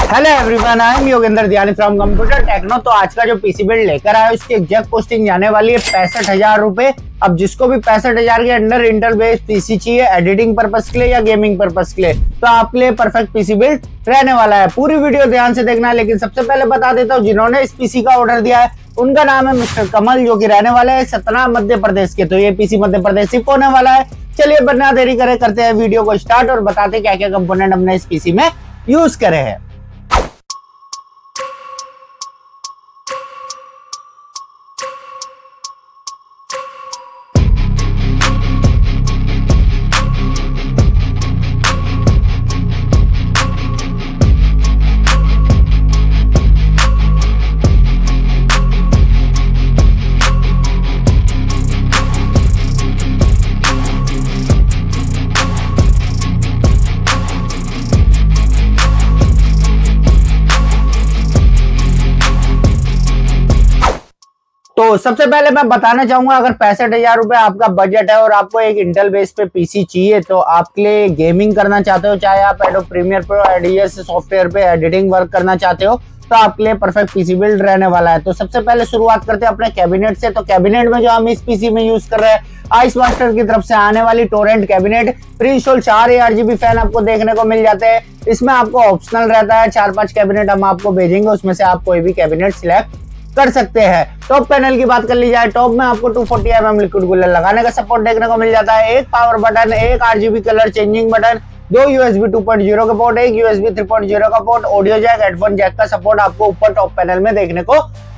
Hello everyone, I am Yogendra Dayani from computer techno. तो आज का जो पीसी बिल्ड लेकर आया उसकी एग्जैक्ट पोस्टिंग जाने वाली है 65,000 रुपए। अब जिसको भी 65,000 के अंडर इंटेल बेस्ड पीसी चाहिए एडिटिंग पर्पस के लिए या गेमिंग पर्पस के लिए, तो आपके लिए परफेक्ट पीसी बिल्ड रहने वाला है। पूरी वीडियो ध्यान से देखना है। लेकिन सबसे पहले बता देता हूँ, जिन्होंने इस पीसी का ऑर्डर दिया है उनका नाम है मिस्टर कमल, जो कि रहने वाले है सतना मध्य प्रदेश के। तो ये पीसी मध्य प्रदेश शिप होने वाला है। चलिए बिना देरी करे करते हैं वीडियो को स्टार्ट और बताते क्या क्या कंपोनेंट हमने इस पीसी में यूज करे हैं। तो सबसे पहले मैं बताना चाहूंगा, अगर 65,000 रुपए आपका बजट है और आपको एक इंटेल बेस पे पीसी चाहिए, तो आपके लिए गेमिंग करना चाहते हो, चाहे आप Adobe Premiere Pro ads software पे एडिटिंग वर्क करना चाहते हो, तो आपके लिए परफेक्ट पीसी बिल्ड रहने वाला है। तो सबसे पहले शुरुआत करते हैं अपने कैबिनेट से। तो कैबिनेट में जो हम इस पीसी में यूज कर रहे हैं, आइस मास्टर की तरफ से आने वाली Torrent cabinet. Pre install 4 ARGB fan आपको देखने को मिल जाते हैं। इसमें आपको ऑप्शनल रहता है 4-5 कैबिनेट हम आपको भेजेंगे, उसमें से आप कोई भी कैबिनेट सिलेक्ट कर सकते हैं। टॉप पैनल की बात कर ली जाए, टॉप में आपको 240 mm लिक्विड कूलर लगाने का सपोर्ट देखने को मिल जाता है। एक पावर बटन, एक RGB colour changing button, 2 USB 2.0 का पोर्ट, एक USB 3.0 का port, audio jack, headphone jack का सपोर्ट आपको ऊपर टॉप पैनल में देखने को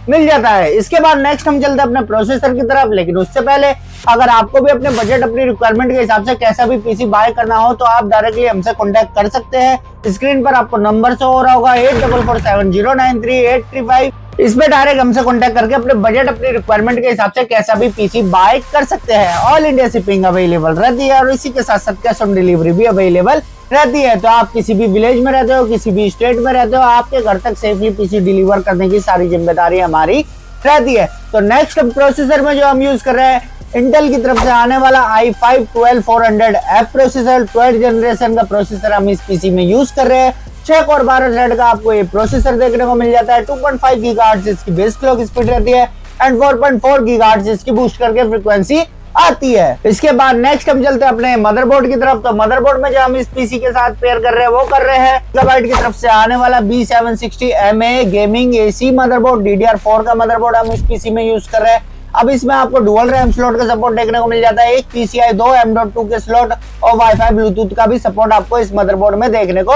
मिल जाता है। इसके बाद नेक्स्ट हम चलते हैं अपने प्रोसेसर की तरफ। लेकिन उससे पहले अगर आपको भी अपने बजट अपनी रिक्वायरमेंट के हिसाब से कैसा भी पीसी बाय करना हो, तो आप डायरेक्टली हमसे कॉन्टेक्ट कर सकते हैं। स्क्रीन पर आपको नंबर शो हो रहा होगा 8447093835। इसमें डायरेक्ट हमसे कॉन्टेक्ट करके अपने बजट अपनी रिक्वायरमेंट के हिसाब से कैसा भी पीसी बाय कर सकते हैं। ऑल इंडिया शिपिंग अवेलेबल रहती है और इसी के साथ साथ कैश ऑन डिलीवरी भी अवेलेबल रहती है। तो आप किसी भी विलेज में रहते हो, किसी भी स्टेट में रहते हो, आपके घर तक सेफली पीसी डिलीवर करने की सारी जिम्मेदारी हमारी रहती है। तो नेक्स्ट प्रोसेसर में जो हम यूज कर रहे हैं, इंटेल की तरफ से आने वाला i5 12400F processor, 12th generation का प्रोसेसर हम इस पीसी में यूज कर रहे हैं। 6 और 12 थ्रेड का आपको ये प्रोसेसर देखने को मिल जाता है। 2.5 GHz इसकी बेस क्लॉक स्पीड रहती है एंड 4.4 GHz इसकी बूस्ट करके फ्रीक्वेंसी आती है। इसके बाद नेक्स्ट हम चलते हैं अपने मदरबोर्ड की तरफ। तो मदरबोर्ड में जो हम इस पीसी के साथ पेयर कर रहे हैं वो कर रहे हैं गीगाबाइट की तरफ से आने वाला B760MA gaming AC motherboard. DDR4 का मदरबोर्ड हम इस पीसी में यूज कर रहे हैं। अब इसमें आपको डुअल रैम स्लॉट का सपोर्ट देखने को मिल जाता है, एक PCI 2 M.2 के स्लॉट और वाईफाई ब्लूटूथ का भी सपोर्ट आपको इस मदरबोर्ड में देखने को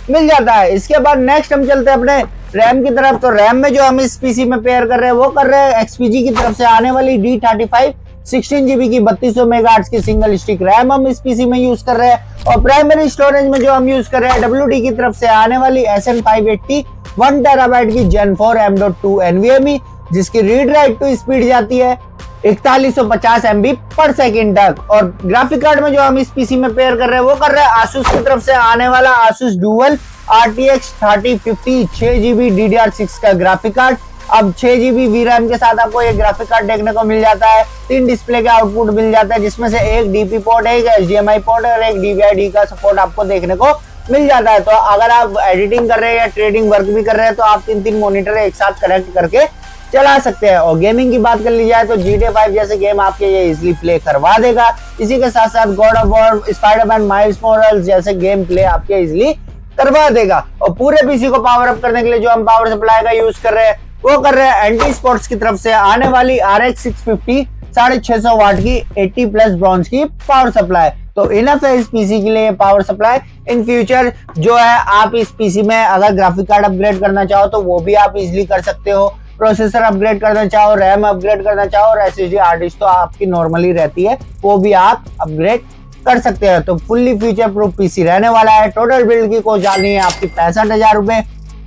मिल जाता है। इसके बाद नेक्स्ट हम चलते हैं अपने रैम की तरफ। तो रैम में जो हम इस पीसी में पेयर कर रहे हैं वो कर रहे हैं XPG की तरफ से आने वाली D35 16GB की 3200 मेगाहर्ट्ज की सिंगल स्टिक रैम हम इस पीसी में यूज कर रहे हैं। और प्राइमरी स्टोरेज में जो हम यूज कर रहे हैं WD की तरफ से आने वाली SN580 1 TB की Gen 4 M.2 NVMe, जिसकी रीड राइट टू स्पीड जाती है 4150 MB पर सेकेंड तक। और ग्राफिक कार्ड में जो हम इस पीसी में पेयर कर रहे हैं वो कर रहे हैं Asus की तरफ से आने वाला Asus Dual RTX 3050 6GB DDR6 का ग्राफिक कार्ड। अब 6GB VRAM के साथ आपको ये ग्राफिक कार्ड देखने को मिल जाता है। 3 डिस्प्ले के आउटपुट मिल जाता है, जिसमें से एक DP पोर्ट, एक HDMI पोर्ट और एक DVI-D का सपोर्ट आपको देखने को मिल जाता है। तो अगर आप एडिटिंग कर रहे हैं या ट्रेडिंग वर्क भी कर रहे हैं, तो आप 3 मॉनिटर एक साथ कनेक्ट करके चला सकते हैं। और गेमिंग की बात कर ली जाए तो GTA 5 जैसे गेम आपके ये इजीली प्ले करवा देगा। इसी के साथ साथ God of war, Spiderman miles morals जैसे गेम प्ले आपके इजीली करवा देगा। और पूरे पीसी को पावर अप करने के लिए जो हम पावर सप्लाई का यूज कर रहे हैं वो कर रहे हैं एंटी स्पोर्ट्स की तरफ से आने वाली RX 650 650 वाट की 80+ ब्रॉन्ज की पावर सप्लाई। तो इनफ है इस पीसी के लिए पावर सप्लाई। इन फ्यूचर जो है आप इस पीसी में अगर ग्राफिक कार्ड अपग्रेड करना चाहो तो वो भी आप इजीली कर सकते हो। प्रोसेसर अपग्रेड करना चाहो, रैम अपग्रेड करना चाहो और SSD हार्ड डिस्क तो आपकी नॉर्मली रहती है, वो भी आप अपग्रेड कर सकते हैं। तो फुल्ली फ्यूचर प्रूफ पीसी रहने वाला है। टोटल बिल्ड की कॉस्ट जानी है आपकी 65,000 रुपए।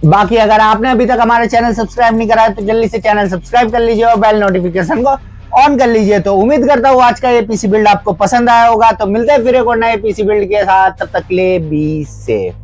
बाकी अगर आपने अभी तक हमारे चैनल सब्सक्राइब नहीं करा है तो जल्दी से चैनल सब्सक्राइब कर लीजिए और बेल नोटिफिकेशन को ऑन कर लीजिए। तो उम्मीद करता हूँ आज का ये पीसी बिल्ड आपको पसंद आया होगा। तो मिलते हैं फिर एक और नए पीसी बिल्ड के साथ, तब तक के लिए बी सेफ।